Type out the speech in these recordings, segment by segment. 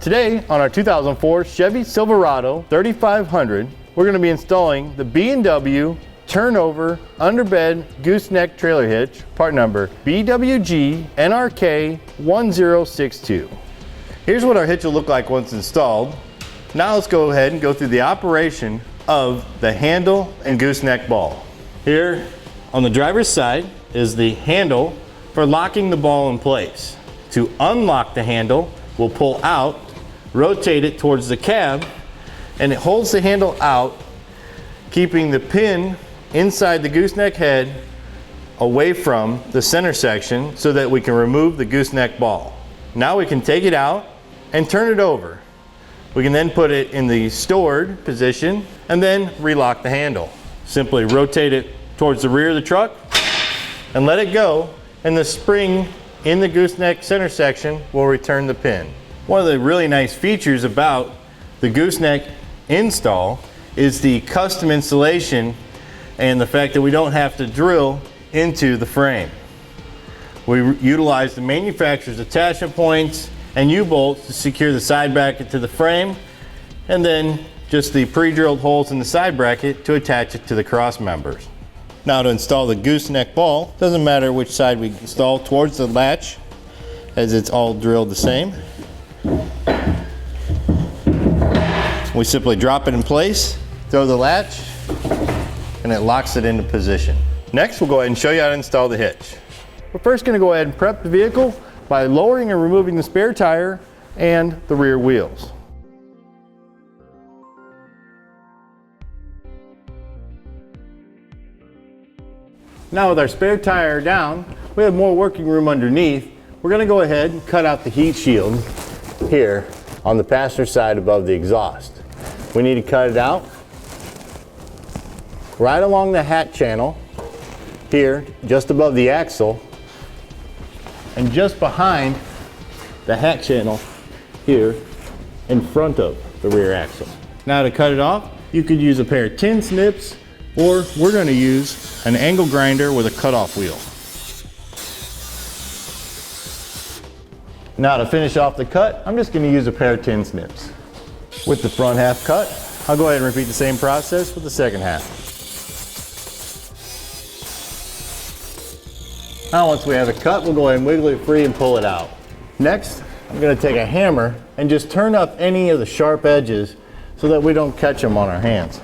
Today on our 2004 Chevy Silverado 3500, we're going to be installing the B&W Turnover Underbed Gooseneck Trailer Hitch, part number BWG NRK 1062. Here's what our hitch will look like once installed. Now let's go ahead and go through the operation of the handle and gooseneck ball. Here on the driver's side is the handle for locking the ball in place. To unlock the handle, we'll pull out, rotate it towards the cab, and it holds the handle out, keeping the pin inside the gooseneck head away from the center section so that we can remove the gooseneck ball. Now we can take it out and turn it over. We can then put it in the stored position and then relock the handle. Simply rotate it towards the rear of the truck and let it go, and the spring in the gooseneck center section will return the pin. One of the really nice features about the gooseneck install is the custom installation and the fact that we don't have to drill into the frame. We utilize the manufacturer's attachment points and U-bolts to secure the side bracket to the frame, and then just the pre-drilled holes in the side bracket to attach it to the cross members. Now to install the gooseneck ball, doesn't matter which side we install towards the latch, as it's all drilled the same. We simply drop it in place, throw the latch, and it locks it into position. Next, we'll go ahead and show you how to install the hitch. We're first going to go ahead and prep the vehicle by lowering and removing the spare tire and the rear wheels. Now with our spare tire down, we have more working room underneath. We're going to go ahead and cut out the heat shield here on the passenger side above the exhaust. We need to cut it out right along the hat channel here, just above the axle, and just behind the hat channel here in front of the rear axle. Now to cut it off, you could use a pair of tin snips, or we're going to use an angle grinder with a cutoff wheel. Now to finish off the cut, I'm just going to use a pair of tin snips. With the front half cut, I'll go ahead and repeat the same process with the second half. Now once we have it cut, we'll go ahead and wiggle it free and pull it out. Next, I'm going to take a hammer and just turn up any of the sharp edges so that we don't catch them on our hands.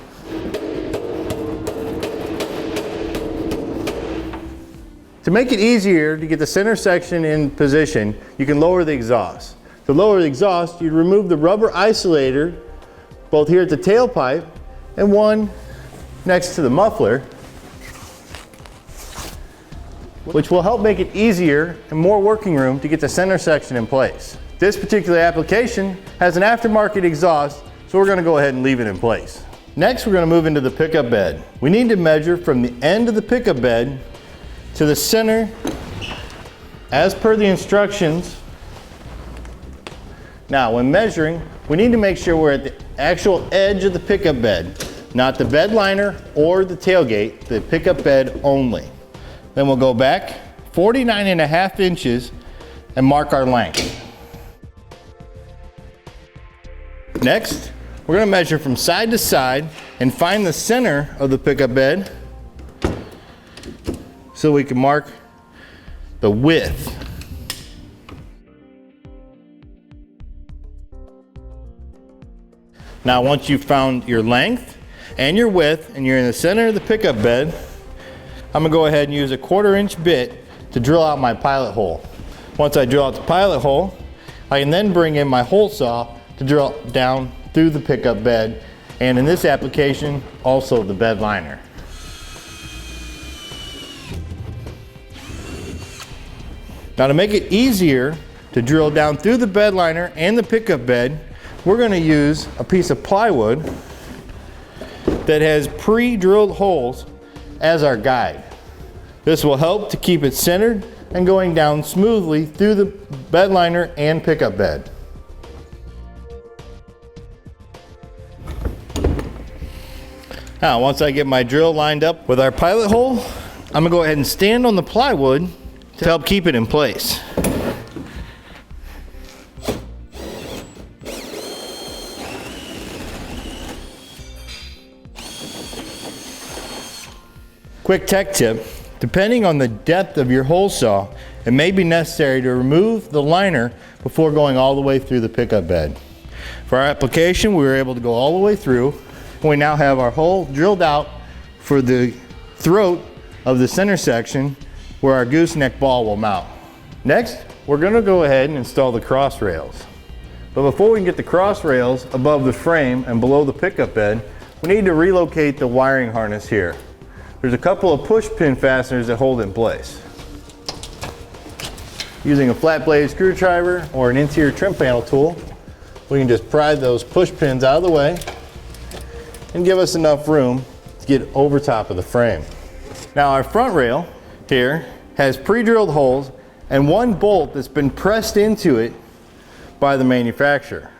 To make it easier to get the center section in position, you can lower the exhaust. To lower the exhaust, you remove the rubber isolator, both here at the tailpipe and one next to the muffler, which will help make it easier and more working room to get the center section in place. This particular application has an aftermarket exhaust, so we're going to go ahead and leave it in place. Next, we're going to move into the pickup bed. We need to measure from the end of the pickup bed to the center as per the instructions. Now when measuring, we need to make sure we're at the actual edge of the pickup bed, not the bed liner or the tailgate, the pickup bed only. Then we'll go back 49.5 inches and mark our length. Next, we're going to measure from side to side and find the center of the pickup bed so we can mark the width. Now once you've found your length and your width and you're in the center of the pickup bed, I'm going to go ahead and use a 1/4 inch bit to drill out my pilot hole. Once I drill out the pilot hole, I can then bring in my hole saw to drill down through the pickup bed, and in this application also the bed liner. Now to make it easier to drill down through the bed liner and the pickup bed, we're going to use a piece of plywood that has pre-drilled holes as our guide. This will help to keep it centered and going down smoothly through the bed liner and pickup bed. Now once I get my drill lined up with our pilot hole, I'm going to go ahead and stand on the plywood to help keep it in place. Quick tech tip, depending on the depth of your hole saw, it may be necessary to remove the liner before going all the way through the pickup bed. For our application, we were able to go all the way through. We now have our hole drilled out for the throat of the center section where our gooseneck ball will mount. Next, we're going to go ahead and install the cross rails. But before we can get the cross rails above the frame and below the pickup bed, we need to relocate the wiring harness here. There's a couple of push pin fasteners that hold it in place. Using a flat blade screwdriver or an interior trim panel tool, we can just pry those push pins out of the way and give us enough room to get over top of the frame. Now our front rail here has pre-drilled holes and one bolt that's been pressed into it by the manufacturer.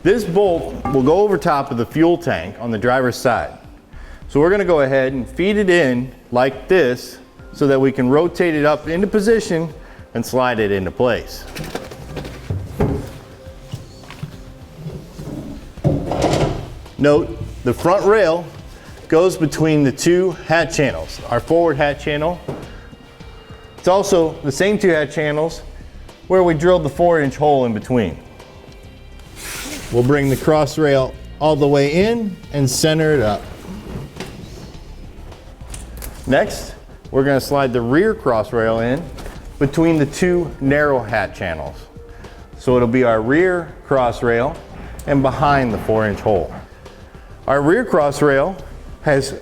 This bolt will go over top of the fuel tank on the driver's side. So we're going to go ahead and feed it in like this so that we can rotate it up into position and slide it into place. Note, the front rail goes between the two hatch channels. Our forward hatch channel. It's also the same two hatch channels where we drilled the 4-inch hole in between. We'll bring the cross rail all the way in and center it up. Next, we're going to slide the rear cross rail in between the two narrow hatch channels. So it'll be our rear cross rail and behind the 4-inch hole. Our rear cross rail has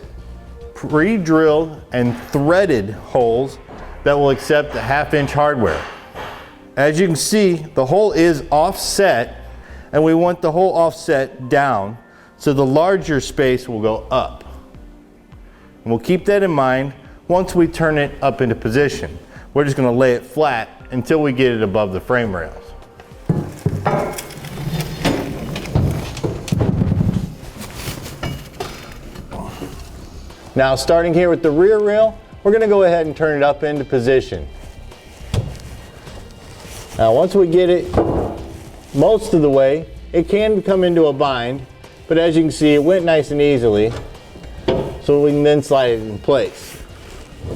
pre-drilled and threaded holes that will accept the 1/2-inch hardware. As you can see, the hole is offset and we want the hole offset down so the larger space will go up. And we'll keep that in mind once we turn it up into position. We're just going to lay it flat until we get it above the frame rails. Now starting here with the rear rail, we're going to go ahead and turn it up into position. Now once we get it most of the way, it can come into a bind, but as you can see, it went nice and easily, so we can then slide it in place.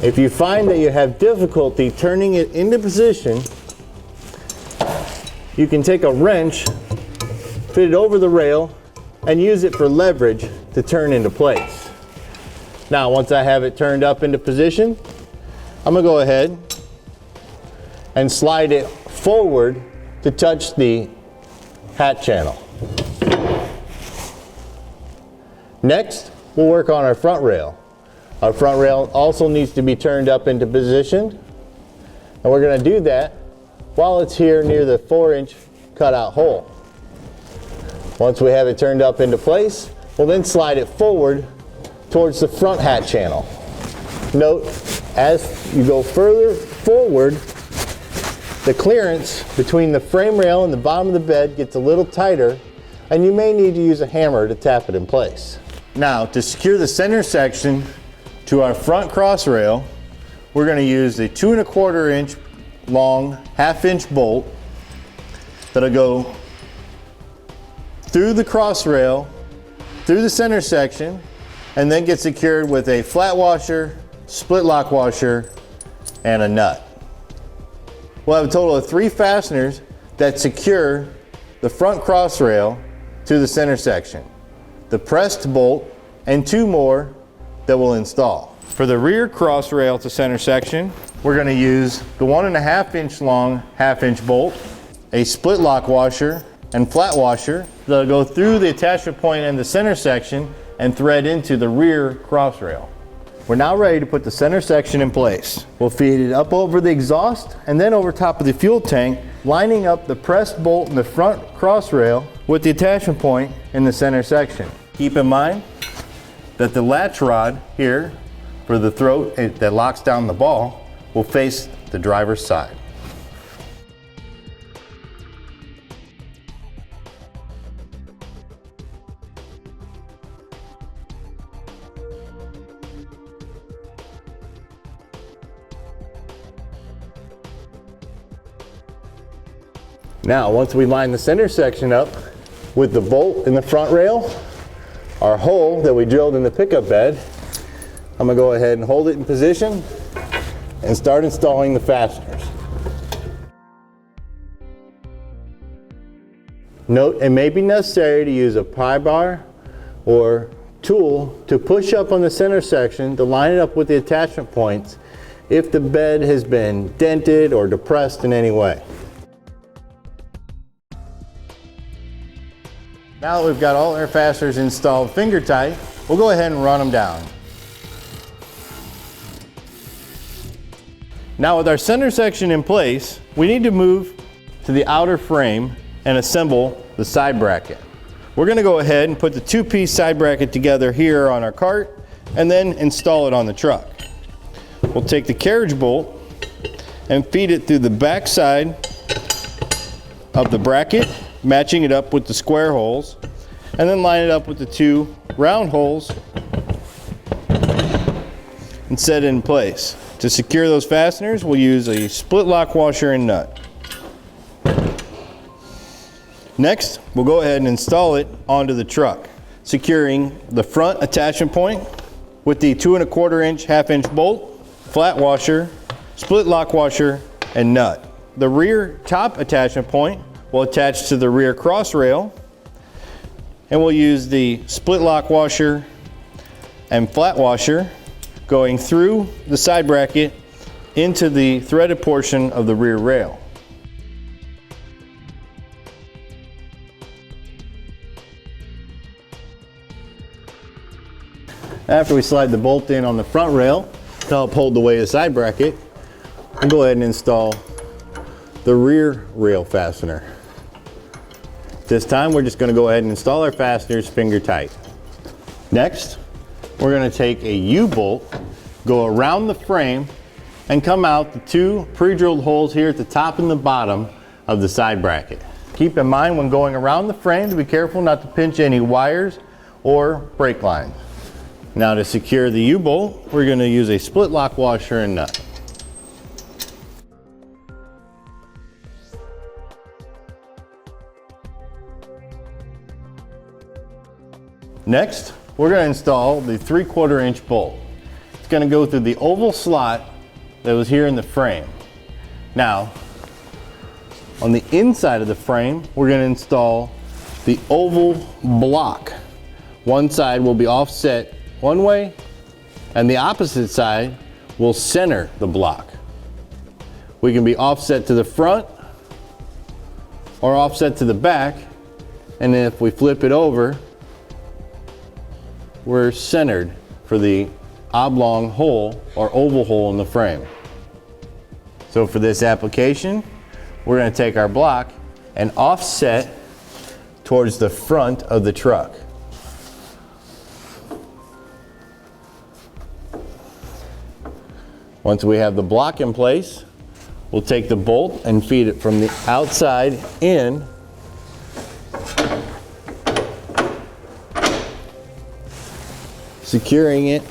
If you find that you have difficulty turning it into position, you can take a wrench, fit it over the rail, and use it for leverage to turn into place. Now, once I have it turned up into position, I'm going to go ahead and slide it forward to touch the hatch channel. Next, we'll work on our front rail. Our front rail also needs to be turned up into position, and we're going to do that while it's here near the 4-inch cutout hole. Once we have it turned up into place, we'll then slide it forward towards the front hatch channel. Note, as you go further forward, the clearance between the frame rail and the bottom of the bed gets a little tighter, and you may need to use a hammer to tap it in place. Now, to secure the center section to our front cross rail, we're going to use a 2¼ inch long 1/2-inch bolt that'll go through the cross rail, through the center section, and then get secured with a flat washer, split lock washer, and a nut. We'll have a total of 3 fasteners that secure the front cross rail to the center section, the pressed bolt, and 2 more that we'll install. For the rear cross rail to center section, we're going to use the 1½ inch long 1/2-inch bolt, a split lock washer and flat washer that'll go through the attachment point in the center section and thread into the rear cross rail. We're now ready to put the center section in place. We'll feed it up over the exhaust and then over top of the fuel tank, lining up the pressed bolt in the front cross rail with the attachment point in the center section. Keep in mind that the latch rod here for the throat that locks down the ball will face the driver's side. Now, once we line the center section up with the bolt in the front rail, our hole that we drilled in the pickup bed, I'm gonna go ahead and hold it in position and start installing the fasteners. Note, it may be necessary to use a pry bar or tool to push up on the center section to line it up with the attachment points if the bed has been dented or depressed in any way. Now that we've got all our fasteners installed finger tight, we'll go ahead and run them down. Now with our center section in place, we need to move to the outer frame and assemble the side bracket. We're going to go ahead and put the two-piece side bracket together here on our cart and then install it on the truck. We'll take the carriage bolt and feed it through the back side of the bracket, matching it up with the square holes, and then line it up with the two round holes and set it in place. To secure those fasteners, we'll use a split lock washer and nut. Next, we'll go ahead and install it onto the truck, securing the front attachment point with the 2 1/4 inch half-inch bolt, flat washer, split lock washer, and nut. The rear top attachment point will attach to the rear cross rail, and we'll use the split lock washer and flat washer going through the side bracket into the threaded portion of the rear rail. After we slide the bolt in on the front rail to help hold the weight of the side bracket, we'll go ahead and install the rear rail fastener. This time we're just going to go ahead and install our fasteners finger tight. Next, we're going to take a U-bolt, go around the frame, and come out the 2 pre-drilled holes here at the top and the bottom of the side bracket. Keep in mind when going around the frame to be careful not to pinch any wires or brake lines. Now to secure the U-bolt, we're going to use a split lock washer and nut. Next, we're going to install the 3/4 inch bolt. It's going to go through the oval slot that was here in the frame. Now, on the inside of the frame, we're going to install the oval block. One side will be offset one way, and the opposite side will center the block. We can be offset to the front or offset to the back, and then if we flip it over, we're centered for the oblong hole or oval hole in the frame. So for this application, we're going to take our block and offset towards the front of the truck. Once we have the block in place, we'll take the bolt and feed it from the outside in, securing it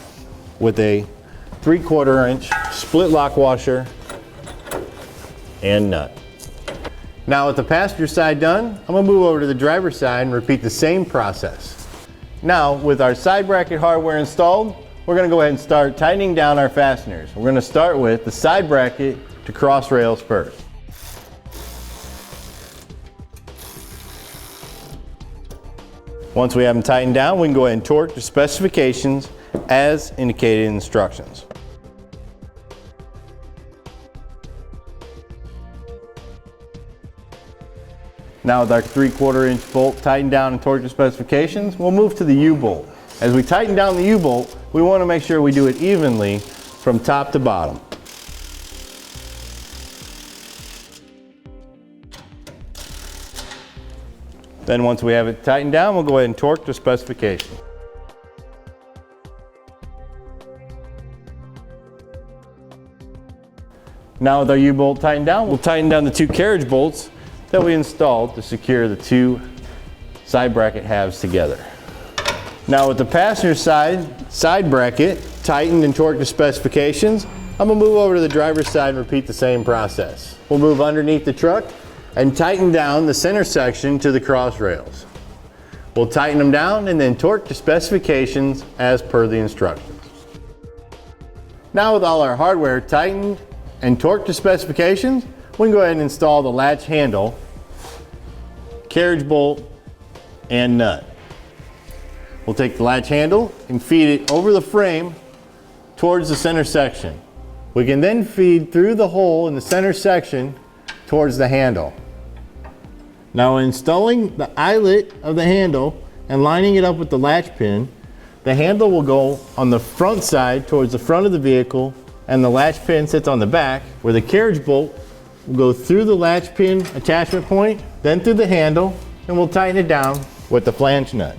with a 3/4 inch split lock washer and nut. Now with the passenger side done, I'm going to move over to the driver's side and repeat the same process. Now with our side bracket hardware installed, we're going to go ahead and start tightening down our fasteners. We're going to start with the side bracket to cross rails first. Once we have them tightened down, we can go ahead and torque the specifications as indicated in instructions. Now with our 3/4 inch bolt tightened down and torqued to specifications, we'll move to the U-bolt. As we tighten down the U-bolt, we want to make sure we do it evenly from top to bottom. Then once we have it tightened down, we'll go ahead and torque to specification. Now with our U-bolt tightened down, we'll tighten down the 2 carriage bolts that we installed to secure the 2 side bracket halves together. Now with the passenger side bracket tightened and torqued to specifications, I'm going to move over to the driver's side and repeat the same process. We'll move underneath the truck and tighten down the center section to the cross rails. We'll tighten them down and then torque to specifications as per the instructions. Now with all our hardware tightened and torqued to specifications, we can go ahead and install the latch handle, carriage bolt, and nut. We'll take the latch handle and feed it over the frame towards the center section. We can then feed through the hole in the center section towards the handle. Now installing the eyelet of the handle and lining it up with the latch pin, the handle will go on the front side towards the front of the vehicle, and the latch pin sits on the back, where the carriage bolt will go through the latch pin attachment point, then through the handle, and we'll tighten it down with the flange nut.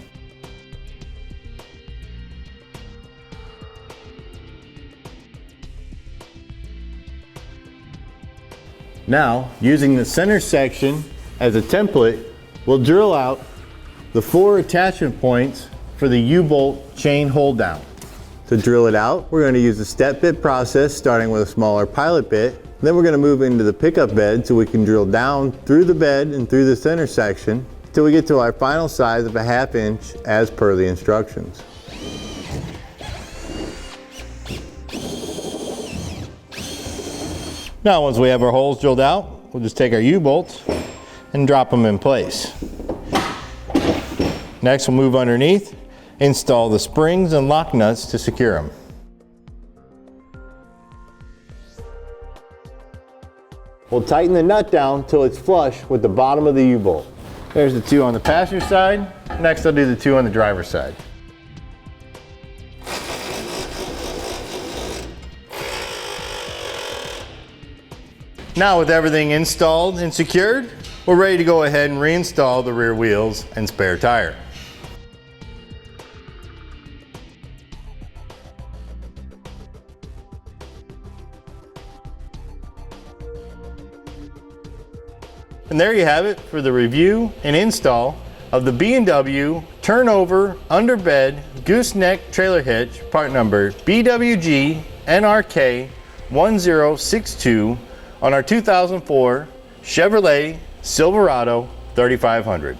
Now, using the center section as a template, we'll drill out the 4 attachment points for the U-bolt chain hold down. To drill it out, we're going to use the step bit process, starting with a smaller pilot bit. Then we're going to move into the pickup bed so we can drill down through the bed and through the center section till we get to our final size of a 1/2 inch as per the instructions. Now once we have our holes drilled out, we'll just take our U-bolts and drop them in place. Next we'll move underneath, install the springs and lock nuts to secure them. We'll tighten the nut down till it's flush with the bottom of the U-bolt. There's the 2 on the passenger side. Next I'll do the 2 on the driver's side. Now with everything installed and secured, we're ready to go ahead and reinstall the rear wheels and spare tire. And there you have it for the review and install of the B&W Turnover Underbed Gooseneck Trailer Hitch, part number BWG NRK 1062 on our 2004 Chevrolet Silverado 3500.